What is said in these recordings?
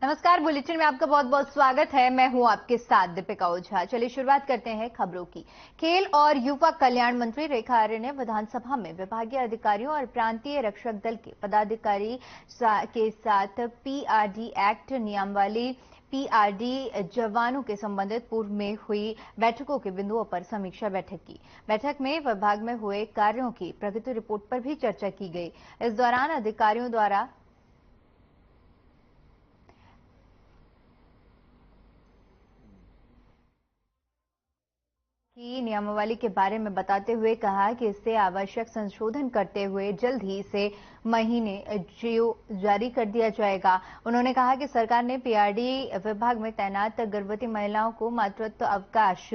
नमस्कार, बुलेटिन में आपका बहुत बहुत स्वागत है। मैं हूं आपके साथ दीपिका ओझा। चलिए शुरुआत करते हैं खबरों की। खेल और युवा कल्याण मंत्री रेखा आर्य ने विधानसभा में विभागीय अधिकारियों और प्रांतीय रक्षक दल के पदाधिकारी के साथ पीआरडी एक्ट नियमावली पीआरडी जवानों के संबंधित पूर्व में हुई बैठकों के बिंदुओं पर समीक्षा बैठक की। बैठक में विभाग में हुए कार्यों की प्रगति रिपोर्ट पर भी चर्चा की गई। इस दौरान अधिकारियों द्वारा की नियमावली के बारे में बताते हुए कहा कि इससे आवश्यक संशोधन करते हुए जल्द ही इसे महीने जारी कर दिया जाएगा। उन्होंने कहा कि सरकार ने पीआरडी विभाग में तैनात गर्भवती महिलाओं को मातृत्व अवकाश,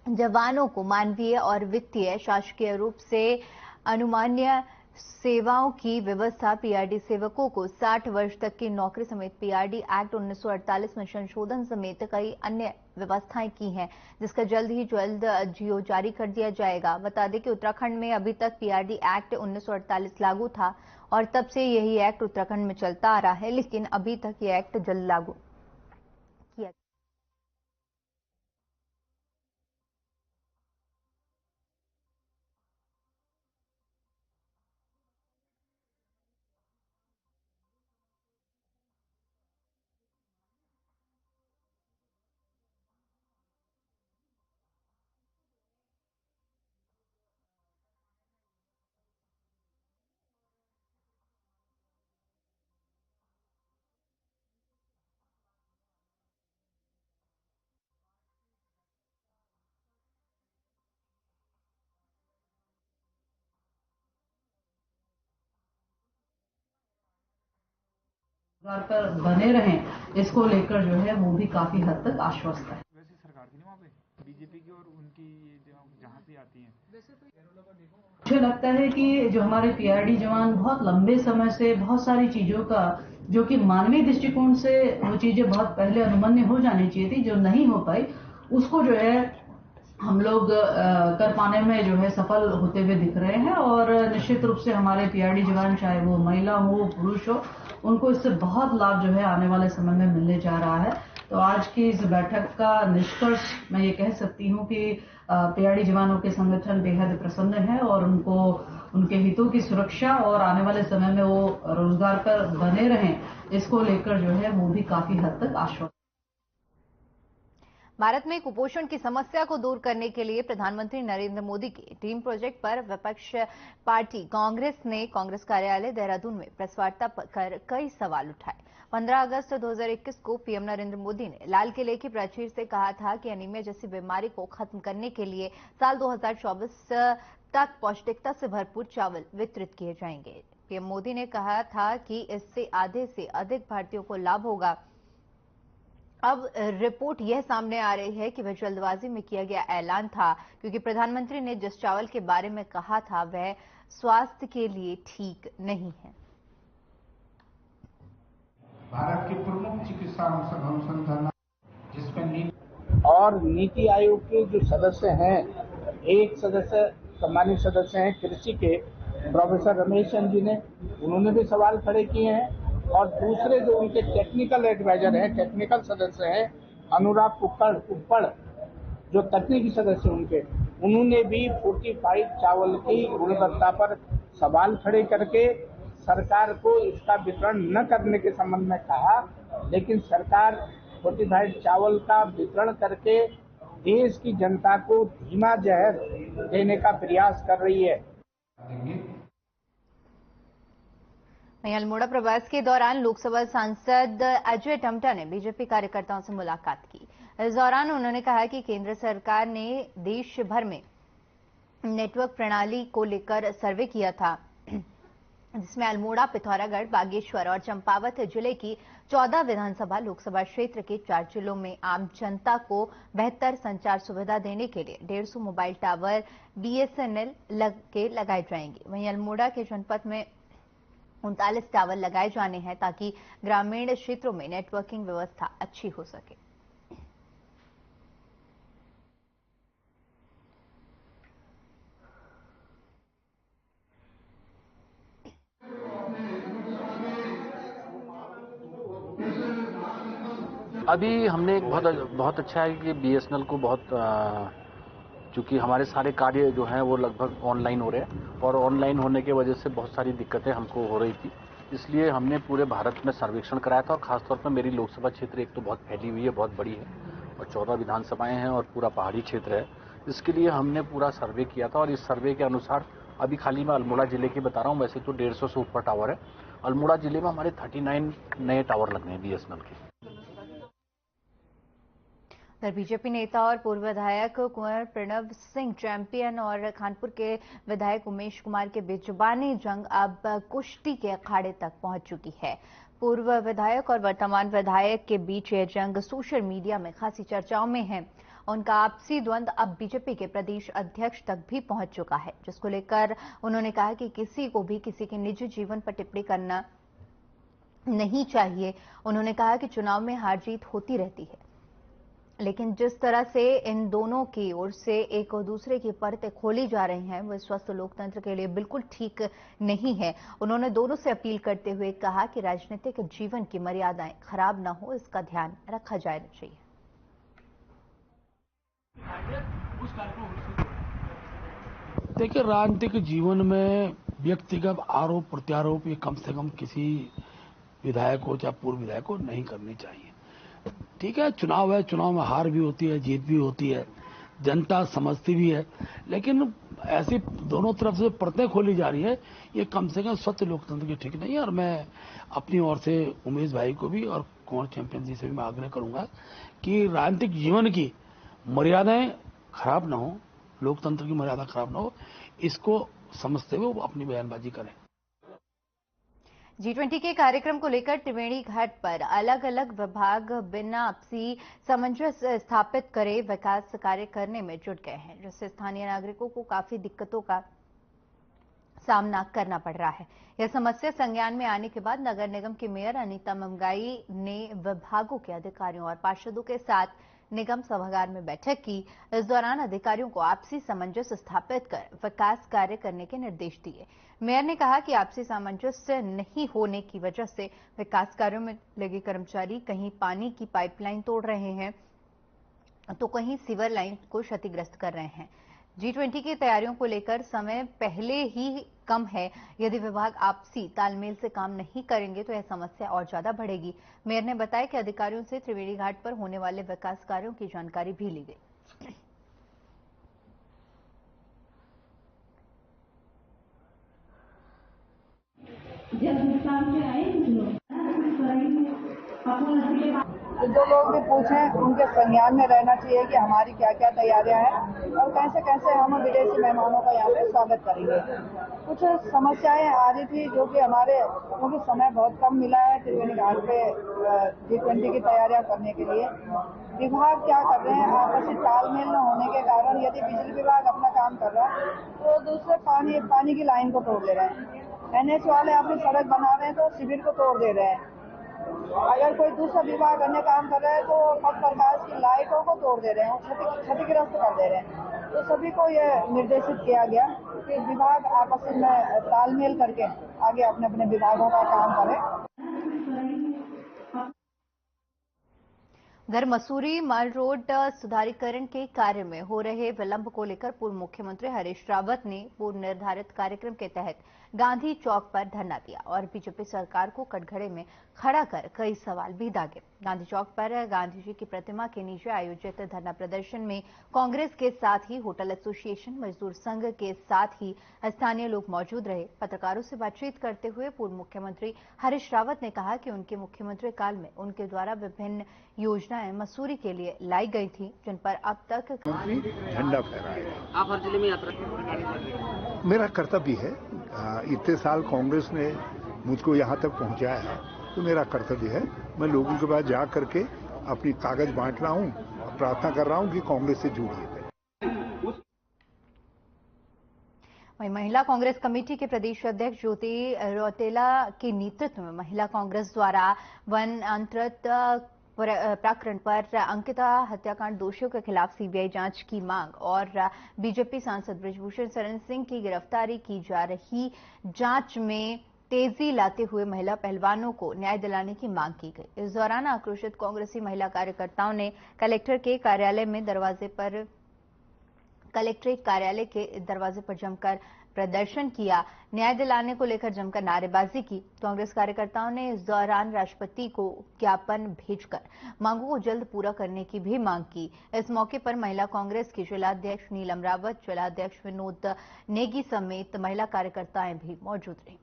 जवानों को मानवीय और वित्तीय शासकीय रूप से अनुमान्य सेवाओं की व्यवस्था, पीआरडी सेवकों को 60 वर्ष तक की नौकरी समेत पीआरडी एक्ट 1948 में संशोधन समेत कई अन्य व्यवस्थाएं की हैं, जिसका जल्द जियो जारी कर दिया जाएगा। बता दें कि उत्तराखंड में अभी तक पीआरडी एक्ट 1948 लागू था और तब से यही एक्ट उत्तराखंड में चलता आ रहा है, लेकिन अभी तक यह एक्ट जल्द लागू किया। पर बने रहें, इसको लेकर जो है वो भी काफी हद तक आश्वस्त है। वैसे सरकार थी ना वहाँ पे बीजेपी की, और उनकी जहाँ से आती हैं, मुझे लगता है कि जो हमारे पीआरडी जवान बहुत लंबे समय से बहुत सारी चीजों का, जो कि मानवीय दृष्टिकोण से वो चीजें बहुत पहले अनुमन्य हो जानी चाहिए थी, जो नहीं हो पाई, उसको जो है हम लोग कर पाने में जो है सफल होते हुए दिख रहे हैं। और निश्चित रूप से हमारे पीआरडी जवान, चाहे वो महिला हो पुरुष हो, उनको इससे बहुत लाभ जो है आने वाले समय में मिलने जा रहा है। तो आज की इस बैठक का निष्कर्ष मैं ये कह सकती हूँ कि पीआरडी जवानों के संगठन बेहद प्रसन्न है और उनको उनके हितों की सुरक्षा और आने वाले समय में वो रोजगार पर बने रहें, इसको लेकर जो है वो भी काफी हद तक आश्वस्त। भारत में कुपोषण की समस्या को दूर करने के लिए प्रधानमंत्री नरेंद्र मोदी के ड्रीम प्रोजेक्ट पर विपक्ष पार्टी कांग्रेस ने कांग्रेस कार्यालय देहरादून में प्रेस वार्ता कर कई सवाल उठाए। 15 अगस्त 2021 को पीएम नरेंद्र मोदी ने लाल किले की प्राचीर से कहा था कि एनीमिया जैसी बीमारी को खत्म करने के लिए साल 2024 तक पौष्टिकता से भरपूर चावल वितरित किए जाएंगे। पीएम मोदी ने कहा था कि इससे आधे से अधिक भारतीयों को लाभ होगा। अब रिपोर्ट यह सामने आ रही है कि वह जल्दबाजी में किया गया ऐलान था, क्योंकि प्रधानमंत्री ने जिस चावल के बारे में कहा था वह स्वास्थ्य के लिए ठीक नहीं है। भारत के प्रमुख चिकित्सा अनुसंधान जिसमें और नीति आयोग के जो सदस्य हैं, एक सदस्य सम्मानित सदस्य हैं कृषि के प्रोफेसर रमेश चंद जी ने, उन्होंने भी सवाल खड़े किए हैं। और दूसरे जो उनके टेक्निकल एडवाइजर हैं, टेक्निकल सदस्य हैं, अनुराग कुप्पड़ जो तकनीकी सदस्य उनके, उन्होंने भी फोर्टिफाइड चावल की गुणवत्ता पर सवाल खड़े करके सरकार को इसका वितरण न करने के संबंध में कहा। लेकिन सरकार फोर्टिफाइड चावल का वितरण करके देश की जनता को धीमा जहर देने का प्रयास कर रही है। वहीं अल्मोड़ा प्रवास के दौरान लोकसभा सांसद अजय टमटा ने बीजेपी कार्यकर्ताओं से मुलाकात की। इस दौरान उन्होंने कहा कि केंद्र सरकार ने देश भर में नेटवर्क प्रणाली को लेकर सर्वे किया था, जिसमें अल्मोड़ा, पिथौरागढ़, बागेश्वर और चंपावत जिले की 14 विधानसभा लोकसभा क्षेत्र के 4 जिलों में आम जनता को बेहतर संचार सुविधा देने के लिए 150 मोबाइल टावर बीएसएनएल लगाए जाएंगे। वहीं अल्मोड़ा के जनपद में 39 टावर लगाए जाने हैं ताकि ग्रामीण क्षेत्रों में नेटवर्किंग व्यवस्था अच्छी हो सके। अभी हमने एक बहुत अच्छा है कि बीएसएनएल को बहुत चूंकि हमारे सारे कार्य जो हैं वो लगभग ऑनलाइन हो रहे हैं और ऑनलाइन होने की वजह से बहुत सारी दिक्कतें हमको हो रही थी, इसलिए हमने पूरे भारत में सर्वेक्षण कराया था और खासतौर पर मेरी लोकसभा क्षेत्र एक तो बहुत फैली हुई है, बहुत बड़ी है और 14 विधानसभाएं हैं और पूरा पहाड़ी क्षेत्र है। इसके लिए हमने पूरा सर्वे किया था और इस सर्वे के अनुसार अभी खाली मैं अल्मोड़ा जिले की बता रहा हूँ, वैसे तो 150 से ऊपर टावर है। अल्मोड़ा जिले में हमारे 39 नए टावर लगने हैं बीएसएनएल के। बीजेपी नेता और पूर्व विधायक कुंवर प्रणव सिंह चैंपियन और खानपुर के विधायक उमेश कुमार के बीच जुबानी जंग अब कुश्ती के अखाड़े तक पहुंच चुकी है। पूर्व विधायक और वर्तमान विधायक के बीच यह जंग सोशल मीडिया में खासी चर्चाओं में है। उनका आपसी द्वंद्व अब बीजेपी के प्रदेश अध्यक्ष तक भी पहुंच चुका है, जिसको लेकर उन्होंने कहा कि किसी को भी किसी के निजी जीवन पर टिप्पणी करना नहीं चाहिए। उन्होंने कहा कि चुनाव में हार जीत होती रहती है, लेकिन जिस तरह से इन दोनों की ओर से एक दूसरे की परतें खोली जा रही हैं, वह स्वस्थ लोकतंत्र के लिए बिल्कुल ठीक नहीं है। उन्होंने दोनों से अपील करते हुए कहा कि राजनीतिक जीवन की मर्यादाएं खराब न हो, इसका ध्यान रखा जाना चाहिए। देखिए, राजनीतिक जीवन में व्यक्तिगत आरोप प्रत्यारोप ये कम से कम किसी विधायक को चाहे पूर्व विधायक को नहीं करनी चाहिए। ठीक है, चुनाव है, चुनाव में हार भी होती है, जीत भी होती है, जनता समझती भी है, लेकिन ऐसी दोनों तरफ से परतें खोली जा रही है, ये कम से कम स्वच्छ लोकतंत्र की ठीक नहीं है। और मैं अपनी ओर से उमेश भाई को भी और कुंवर चैंपियन जी से भी मैं आग्रह करूंगा कि राजनीतिक जीवन की मर्यादाएं खराब ना हो, लोकतंत्र की मर्यादा खराब ना हो, इसको समझते हुए वो अपनी बयानबाजी करें। G20 के कार्यक्रम को लेकर त्रिवेणी घाट पर अलग अलग विभाग बिना आपसी सामंजस्य स्थापित करे विकास कार्य करने में जुट गए हैं, जिससे स्थानीय नागरिकों को काफी दिक्कतों का सामना करना पड़ रहा है। यह समस्या संज्ञान में आने के बाद नगर निगम की मेयर अनीता मंगाई ने विभागों के अधिकारियों और पार्षदों के साथ निगम सभागार में बैठक की। इस दौरान अधिकारियों को आपसी सामंजस्य स्थापित कर विकास कार्य करने के निर्देश दिए। मेयर ने कहा कि आपसी सामंजस्य नहीं होने की वजह से विकास कार्यों में लगे कर्मचारी कहीं पानी की पाइपलाइन तोड़ रहे हैं तो कहीं सीवर लाइन को क्षतिग्रस्त कर रहे हैं। G20 की तैयारियों को लेकर समय पहले ही कम है। यदि विभाग आपसी तालमेल से काम नहीं करेंगे तो यह समस्या और ज्यादा बढ़ेगी। मेयर ने बताया कि अधिकारियों से त्रिवेणी घाट पर होने वाले विकास कार्यों की जानकारी भी ली गई। जो लोग भी पूछें उनके संज्ञान में रहना चाहिए कि हमारी क्या क्या तैयारियां हैं और कैसे कैसे हम विदेशी मेहमानों का यहाँ पे स्वागत करेंगे। कुछ समस्याएं आ रही थी जो कि हमारे क्योंकि समय बहुत कम मिला है त्रिवेणी घाट पे G20 की तैयारियां करने के लिए। विभाग क्या कर रहे हैं, आपसी तालमेल न होने के कारण यदि बिजली विभाग अपना काम कर रहा है तो दूसरे पानी की लाइन को तोड़ दे रहे हैं। NH वाले अपनी सड़क बना रहे हैं तो शिविर को तोड़ दे रहे हैं। अगर कोई दूसरा विभाग अन्य काम कर रहा है तो पथ प्रकाश की लाइटों को तोड़ दे रहे हैं, क्षतिग्रस्त कर दे रहे हैं। तो सभी को यह निर्देशित किया गया कि विभाग आपस में तालमेल करके आगे अपने अपने विभागों का काम करें। उधर मसूरी माल रोड सुधारीकरण के कार्य में हो रहे विलंब को लेकर पूर्व मुख्यमंत्री हरीश रावत ने पूर्व निर्धारित कार्यक्रम के तहत गांधी चौक पर धरना दिया और बीजेपी सरकार को कटघरे में खड़ा कर कई सवाल भी दागे। गांधी चौक पर गांधी जी की प्रतिमा के नीचे आयोजित धरना प्रदर्शन में कांग्रेस के साथ ही होटल एसोसिएशन, मजदूर संघ के साथ ही स्थानीय लोग मौजूद रहे। पत्रकारों से बातचीत करते हुए पूर्व मुख्यमंत्री हरीश रावत ने कहा कि उनके मुख्यमंत्री काल में उनके द्वारा विभिन्न योजनाएं मसूरी के लिए लाई गई थी, जिन पर अब तक झंडा फहराएगा। आप हर जिले में यात्रा मेरा कर्तव्य है। इतने साल कांग्रेस ने मुझको यहाँ तक पहुँचाया है तो मेरा कर्तव्य है। मैं लोगों के पास जा करके अपनी कागज बांट रहा हूँ और प्रार्थना कर रहा हूँ कि कांग्रेस से जुड़िए। वहीं महिला कांग्रेस कमेटी के प्रदेश अध्यक्ष ज्योति रौतेला के नेतृत्व में महिला कांग्रेस द्वारा वन अंतरित प्रकरण पर अंकिता हत्याकांड दोषियों के खिलाफ सीबीआई जांच की मांग और बीजेपी सांसद बृजभूषण शरण सिंह की गिरफ्तारी की जा रही जांच में तेजी लाते हुए महिला पहलवानों को न्याय दिलाने की मांग की गई। इस दौरान आक्रोशित कांग्रेसी महिला कार्यकर्ताओं ने कलेक्ट्रेट कार्यालय के दरवाजे पर जमकर प्रदर्शन किया। न्याय दिलाने को लेकर जमकर नारेबाजी की। कांग्रेस कार्यकर्ताओं ने इस दौरान राष्ट्रपति को ज्ञापन भेजकर मांगों को जल्द पूरा करने की भी मांग की। इस मौके पर महिला कांग्रेस की जिलाध्यक्ष नीलम रावत, जिलाध्यक्ष विनोद नेगी समेत महिला कार्यकर्ताएं भी मौजूद रहीं।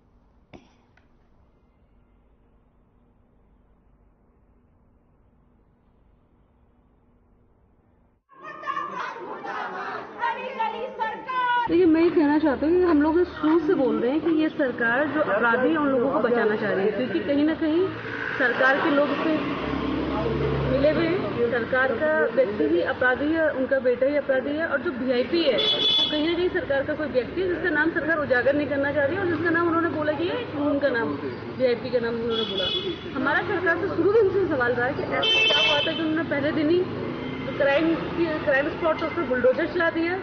देखिए, मैं ये कहना चाहता हूँ कि हम लोग शुरू से बोल रहे हैं कि ये सरकार जो अपराधी है उन लोगों को बचाना चाह रही है, क्योंकि कहीं ना कहीं सरकार के लोग से मिले हुए हैं। सरकार का व्यक्ति ही अपराधी है, उनका बेटा ही अपराधी है, और जो वीआईपी है तो कहीं ना कहीं सरकार का कोई व्यक्ति है जिसका नाम सरकार उजागर नहीं करना चाह रही है, और जिसका नाम उन्होंने बोला कि उनका नाम वीआईपी का नाम उन्होंने बोला। हमारा सरकार से शुरू दिन से सवाल रहा है कि ऐसा क्या हुआ था कि उन्होंने पहले दिन ही क्राइम स्पॉट पर बुलडोजर चला दिया।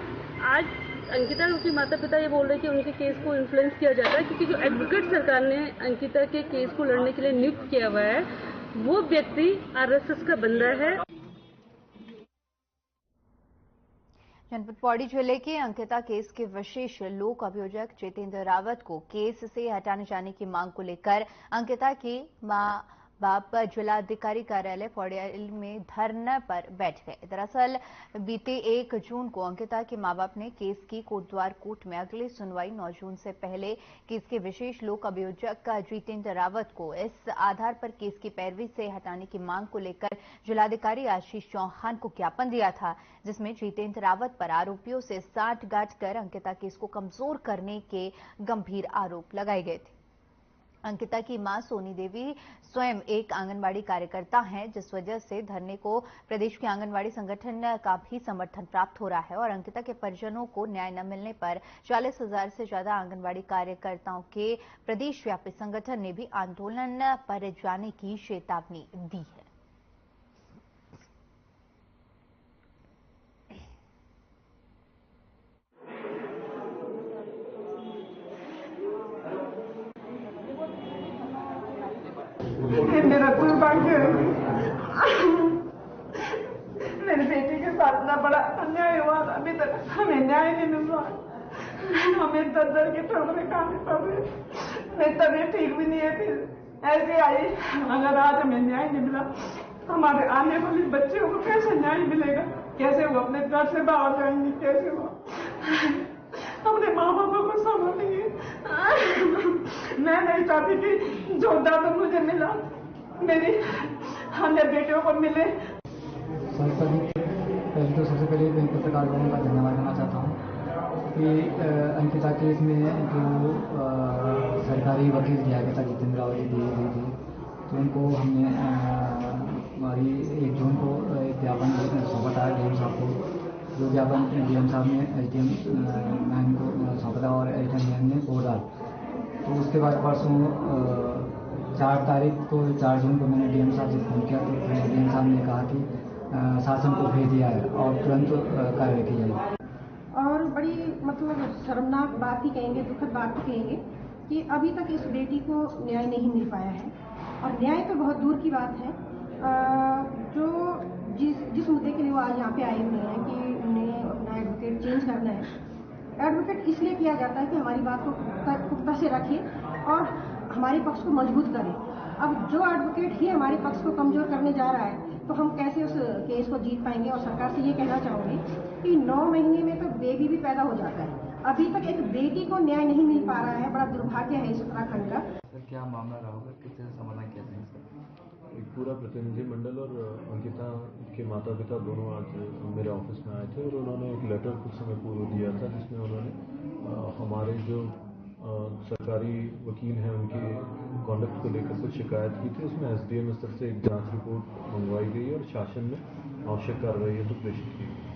आज अंकिता के माता पिता ये बोल रहे हैं कि उनके केस को इन्फ्लुएंस किया जाता है, क्योंकि जो एडवोकेट सरकार ने अंकिता के केस को लड़ने के लिए नियुक्त किया हुआ है वो व्यक्ति आरएसएस का बंदा है। जनपद पौड़ी जिले के अंकिता केस के विशेष लोक अभियोजक जितेंद्र रावत को केस से हटाने जाने की मांग को लेकर अंकिता की मां बाप जिलाधिकारी कार्यालय पौड़ी में धरने पर बैठ गए। दरअसल बीते 1 जून को अंकिता के मां बाप ने केस की कोटद्वार कोर्ट में अगली सुनवाई 9 जून से पहले केस के विशेष लोक अभियोजक जितेंद्र रावत को इस आधार पर केस की पैरवी से हटाने की मांग को लेकर जिलाधिकारी आशीष चौहान को ज्ञापन दिया था, जिसमें जितेंद्र रावत पर आरोपियों से साठगांठ कर अंकिता केस को कमजोर करने के गंभीर आरोप लगाए गए थे। अंकिता की मां सोनी देवी स्वयं एक आंगनबाड़ी कार्यकर्ता हैं, जिस वजह से धरने को प्रदेश के आंगनबाड़ी संगठन का भी समर्थन प्राप्त हो रहा है, और अंकिता के परिजनों को न्याय न मिलने पर 40,000 से ज्यादा आंगनबाड़ी कार्यकर्ताओं के प्रदेशव्यापी संगठन ने भी आंदोलन पर जाने की चेतावनी दी है। मेरा दुर्भाग्य है, मेरे बेटे के साथ इतना बड़ा अन्याय हुआ, अभी तक हमें न्याय नहीं मिल रहा। हमें दर के ठोकरे खाने पड़ रहे। मेरी तबीयत ठीक भी नहीं है, फिर ऐसे आई। अगर आज हमें न्याय नहीं मिला, हमारे आने वाले बच्चों को कैसे न्याय मिलेगा? कैसे वो अपने घर से बाहर जाएंगे? कैसे वो अपने माँ बापों को संभालेंगे? मैं नहीं चाहती कि जो दर्द मुझे मिला मेरी अन्य बेटियों को मिले। पहले तो सबसे पहले मैं पत्रकार लोगों का धन्यवाद करना चाहता हूँ कि अंकिता केस में जो सरकारी वकील दिया गया था जितेंद्र रावत जी दिए गए थे, तो उनको हमने हमारी 1 जून को एक ज्ञापन सौंपा था डीएम साहब को, जो ज्ञापन डीएम साहब ने एसडीएम मैम को सौंपा था और एसडीएम मैम ने बोर्ड डाल। तो उसके बाद परसों 4 जून को मैंने डीएम साहब से फोन किया, तो डीएम साहब ने कहा कि शासन को भेज दिया है और तुरंत कार्रवाई की जाएगी। और बड़ी मतलब शर्मनाक बात ही कहेंगे, दुखद बात ही कहेंगे कि अभी तक इस बेटी को न्याय नहीं मिल पाया है, और न्याय तो बहुत दूर की बात है। जो जिस मुद्दे के लिए वो आज यहाँ पे आए हुए हैं कि उन्हें अपना एडवोकेट चेंज करना है। एडवोकेट इसलिए किया जाता है कि हमारी बात को पुख्ता से रखे और हमारे पक्ष को मजबूत करे। अब जो एडवोकेट ही हमारे पक्ष को कमजोर करने जा रहा है, तो हम कैसे उस केस को जीत पाएंगे? और सरकार से ये कहना चाहूँगी कि 9 महीने में तो बेबी भी पैदा हो जाता है, अभी तक एक बेटी को न्याय नहीं मिल पा रहा है। बड़ा दुर्भाग्य है इस उत्तराखंड का। सर, क्या मामला रहा होगा, किस तरह समाधान किया जाए सर? एक पूरा प्रतिनिधिमंडल और अंकिता के माता पिता दोनों आज मेरे ऑफिस में आए थे, और उन्होंने एक लेटर कुछ समय पूर्व दिया था, जिसमें उन्होंने हमारे जो सरकारी वकील हैं उनके कॉन्डक्ट को लेकर कुछ शिकायत की थी। उसमें एसडीएम स्तर से एक जांच रिपोर्ट मंगवाई गई और शासन में आवश्यक कार्रवाई है तो प्रेषित की गई।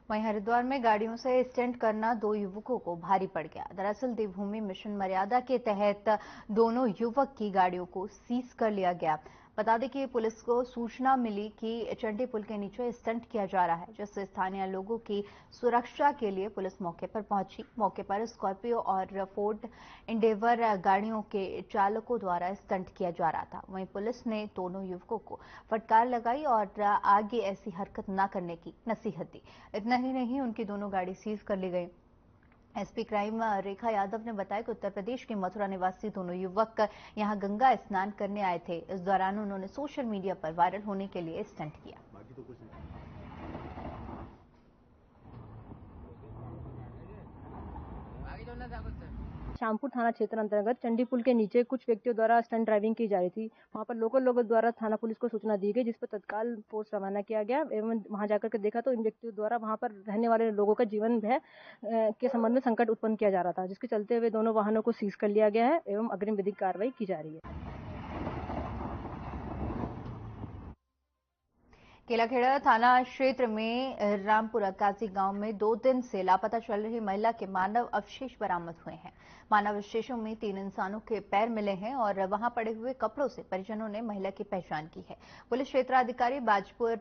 वहीं हरिद्वार में गाड़ियों से स्टंट करना 2 युवकों को भारी पड़ गया। दरअसल देवभूमि मिशन मर्यादा के तहत दोनों युवक की गाड़ियों को सीज कर लिया गया। बता दें कि पुलिस को सूचना मिली कि चंडी पुल के नीचे स्टंट किया जा रहा है, जिससे स्थानीय लोगों की सुरक्षा के लिए पुलिस मौके पर पहुंची। मौके पर स्कॉर्पियो और फोर्ड एंडेवर गाड़ियों के चालकों द्वारा स्टंट किया जा रहा था। वहीं पुलिस ने दोनों युवकों को फटकार लगाई और आगे ऐसी हरकत न करने की नसीहत दी। इतना ही नहीं, उनकी दोनों गाड़ी सीज कर ली गई। एसपी क्राइम रेखा यादव ने बताया कि उत्तर प्रदेश के मथुरा निवासी दोनों युवक यहां गंगा स्नान करने आए थे। इस दौरान उन्होंने सोशल मीडिया पर वायरल होने के लिए स्टंट किया। शामपुर थाना क्षेत्र अंतर्गत चंडी पुल के नीचे कुछ व्यक्तियों द्वारा स्टंट ड्राइविंग की जा रही थी। वहां पर लोकल लोगों द्वारा थाना पुलिस को सूचना दी गई, जिस पर तत्काल फोर्स रवाना किया गया एवं वहां जाकर के देखा तो इन व्यक्तियों द्वारा वहां पर रहने वाले लोगों का जीवन भय के संबंध में संकट उत्पन्न किया जा रहा था, जिसके चलते हुए दोनों वाहनों को सीज कर लिया गया है एवं अग्रिम विधिक कार्रवाई की जा रही है। केलाखेड़ा थाना क्षेत्र में रामपुरा काजी गांव में 2 दिन से लापता चल रही महिला के मानव अवशेष बरामद हुए हैं। मानव अवशेषों में 3 इंसानों के पैर मिले हैं और वहां पड़े हुए कपड़ों से परिजनों ने महिला की पहचान की है। पुलिस क्षेत्राधिकारी बाजपुर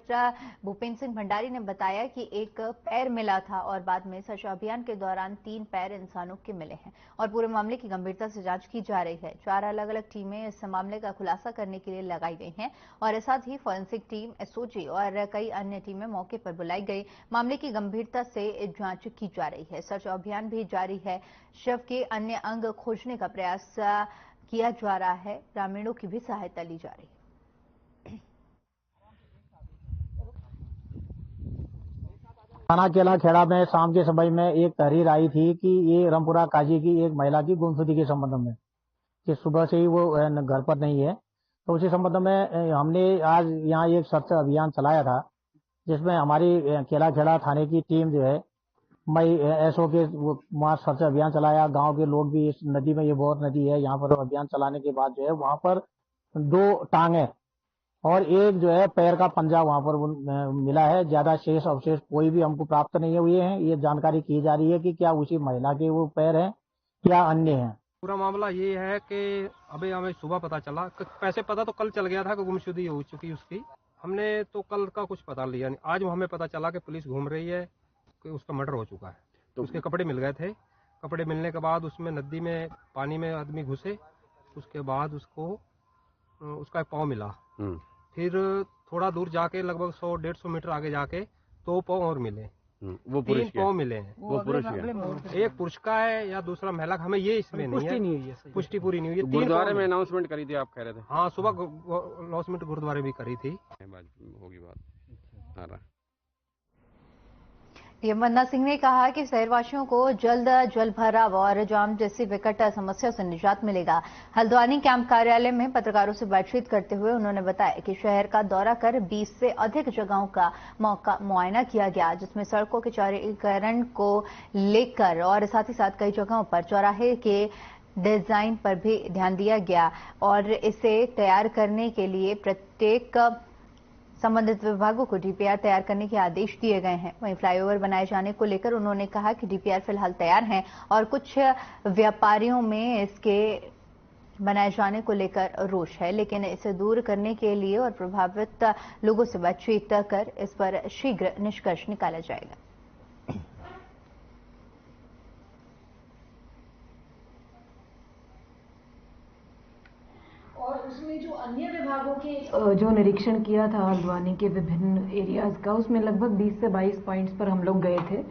भूपेंद्र सिंह भंडारी ने बताया कि एक पैर मिला था और बाद में सर्च अभियान के दौरान 3 पैर इंसानों के मिले हैं और पूरे मामले की गंभीरता से जांच की जा रही है। 4 अलग-अलग टीमें इस मामले का खुलासा करने के लिए लगाई गई हैं और साथ ही फॉरेंसिक टीम, एसओजी और कई अन्य टीमें मौके पर बुलाई गई। मामले की गंभीरता से जांच की जा रही है। सर्च अभियान भी जारी है। शव के अन्य अंग खोजने का प्रयास किया जा रहा है। ग्रामीणों की भी सहायता ली जा रही है। थाना केलाखेड़ा में शाम के समय में एक तहरीर आई थी कि ये रामपुरा काजी की एक महिला की गुमशुदगी के संबंध में, कि सुबह से ही वो घर पर नहीं है। तो उसी संबंध में हमने आज यहाँ एक सर्च अभियान चलाया था, जिसमें हमारी केलाखेड़ा थाने की टीम जो है मई एसओ के वहाँ सर्च अभियान चलाया। गांव के लोग भी इस नदी में, ये बहुत नदी है, यहाँ पर अभियान चलाने के बाद जो है वहाँ पर 2 टांगे और एक जो है पैर का पंजा वहाँ पर मिला है। ज्यादा शेष अवशेष कोई भी हमको प्राप्त नहीं हुए हैं। ये जानकारी की जा रही है कि क्या उसी महिला के वो पैर हैं या अन्य हैं। पूरा मामला ये है कि अभी हमें सुबह पता चला, पैसे पता तो कल चल गया था कि गुमशुदगी हो चुकी उसकी। हमने तो कल का कुछ पता लिया नहीं। आज हमें पता चला कि पुलिस घूम रही है कि उसका मर्डर हो चुका है। तो उसके कपड़े मिल गए थे। कपड़े मिलने के बाद उसमें नदी में पानी में आदमी घुसे, उसके बाद उसका पाँव मिला। फिर थोड़ा दूर जाके लगभग 100-150 मीटर आगे जाके 2 पाँव और मिले। वो 3 पाँव मिले हैं। वो पुरुष है, एक पुरुष का है या दूसरा महिला का, हमें ये इसमें नहीं है, पुष्टि पूरी नहीं हुई है। गुरुद्वारे में अनाउंसमेंट करी थी, आप कह रहे थे? हाँ, सुबह अनाउंसमेंट गुरुद्वारे भी करी थी। होगी बात। डीएम वंदना सिंह ने कहा कि शहरवासियों को जल्द जल भराव और जाम जैसी विकट समस्या से निजात मिलेगा। हल्द्वानी कैंप कार्यालय में पत्रकारों से बातचीत करते हुए उन्होंने बताया कि शहर का दौरा कर 20 से अधिक जगहों का मुआयना किया गया, जिसमें सड़कों के चौड़ीकरण को लेकर और साथ ही साथ कई जगहों पर चौराहे के डिजाइन पर भी ध्यान दिया गया और इसे तैयार करने के लिए प्रत्येक संबंधित विभागों को डीपीआर तैयार करने के आदेश दिए गए हैं। वहीं फ्लाईओवर बनाए जाने को लेकर उन्होंने कहा कि डीपीआर फिलहाल तैयार हैं और कुछ व्यापारियों में इसके बनाए जाने को लेकर रोष है, लेकिन इसे दूर करने के लिए और प्रभावित लोगों से बातचीत कर इस पर शीघ्र निष्कर्ष निकाला जाएगा। और उसमें जो अन्य विभागों के जो निरीक्षण किया था हल्द्वानी के विभिन्न एरियाज का, उसमें लगभग 20 से 22 पॉइंट्स पर हम लोग गए थे।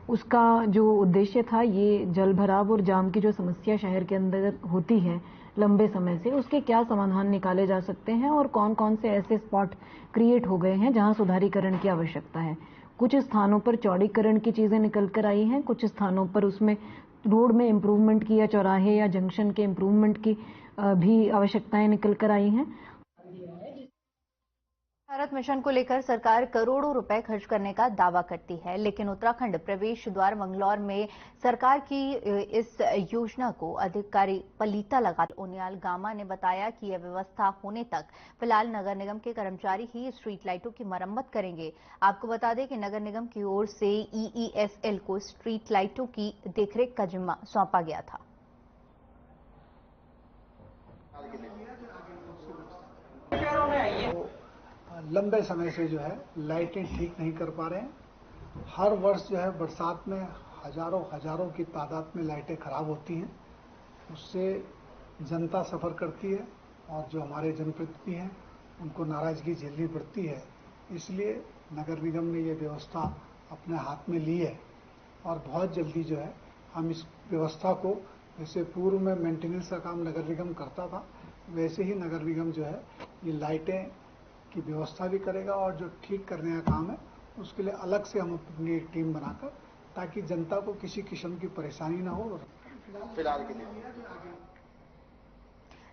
उसका जो उद्देश्य था, ये जल भराव और जाम की जो समस्या शहर के अंदर होती है लंबे समय से, उसके क्या समाधान निकाले जा सकते हैं और कौन कौन से ऐसे स्पॉट क्रिएट हो गए हैं जहां सुधारीकरण की आवश्यकता है। कुछ स्थानों पर चौड़ीकरण की चीजें निकल कर आई हैं, कुछ स्थानों पर उसमें रोड में इम्प्रूवमेंट की या चौराहे या जंक्शन के इम्प्रूवमेंट की भी आवश्यकताएं निकल कर आई हैं। भारत मिशन को लेकर सरकार करोड़ों रुपए खर्च करने का दावा करती है, लेकिन उत्तराखंड प्रवेश द्वार मंगलौर में सरकार की इस योजना को अधिकारी पलीता लगाते ओनियाल गामा ने बताया कि यह व्यवस्था होने तक फिलहाल नगर निगम के कर्मचारी ही स्ट्रीट लाइटों की मरम्मत करेंगे। आपको बता दें कि नगर निगम की ओर से ईईएसएल को स्ट्रीट लाइटों की देखरेख का जिम्मा सौंपा गया था। लंबे समय से जो है लाइटें ठीक नहीं कर पा रहे हैं। हर वर्ष जो है बरसात में हजारों की तादाद में लाइटें खराब होती हैं। उससे जनता सफ़र करती है और जो हमारे जनप्रतिनिधि हैं उनको नाराज़गी झेलनी पड़ती है। इसलिए नगर निगम ने ये व्यवस्था अपने हाथ में ली है और बहुत जल्दी जो है हम इस व्यवस्था को, जैसे पूर्व में मेंटेनेंस का काम नगर निगम करता था, वैसे ही नगर निगम जो है ये लाइटें की व्यवस्था भी करेगा और जो ठीक करने का काम है उसके लिए अलग से हम अपनी एक टीम बनाकर, ताकि जनता को किसी किस्म की परेशानी ना हो। फिलहाल के लिए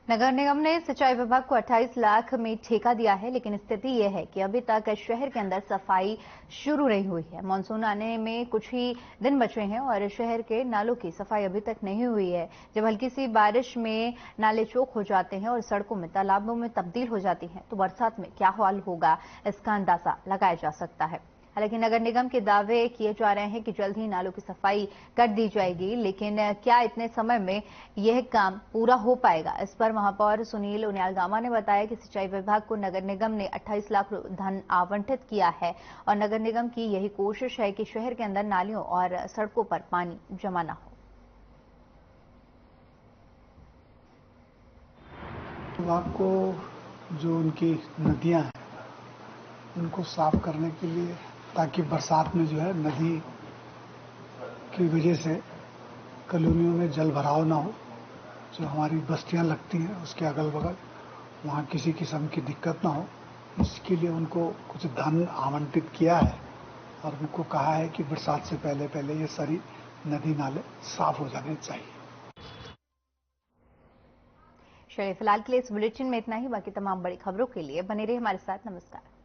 नगर निगम ने सिंचाई विभाग को 28 लाख में ठेका दिया है, लेकिन स्थिति यह है कि अभी तक शहर के अंदर सफाई शुरू नहीं हुई है। मानसून आने में कुछ ही दिन बचे हैं और शहर के नालों की सफाई अभी तक नहीं हुई है। जब हल्की सी बारिश में नाले चौक हो जाते हैं और सड़कों में तालाबों में तब्दील हो जाती हैं, तो बरसात में क्या हाल होगा, इसका अंदाजा लगाया जा सकता है। हालांकि नगर निगम के दावे किए जा रहे हैं कि जल्द ही नालों की सफाई कर दी जाएगी, लेकिन क्या इतने समय में यह काम पूरा हो पाएगा? इस पर महापौर सुनील उनियाल गामा ने बताया कि सिंचाई विभाग को नगर निगम ने 28 लाख धन आवंटित किया है और नगर निगम की यही कोशिश है कि शहर के अंदर नालियों और सड़कों पर पानी जमा न हो। विभाग को जो उनकी नदियां हैं उनको साफ करने के लिए, ताकि बरसात में जो है नदी की वजह से कॉलोनियों में जल भराव ना हो। जो हमारी बस्तियां लगती हैं उसके अगल बगल वहाँ किसी किस्म की दिक्कत ना हो, इसके लिए उनको कुछ धन आवंटित किया है और उनको कहा है कि बरसात से पहले ये सारी नदी नाले साफ हो जाने चाहिए। चलिए फिलहाल के लिए इस बुलेटिन में इतना ही। बाकी तमाम बड़ी खबरों के लिए बने रहिए हमारे साथ। नमस्कार।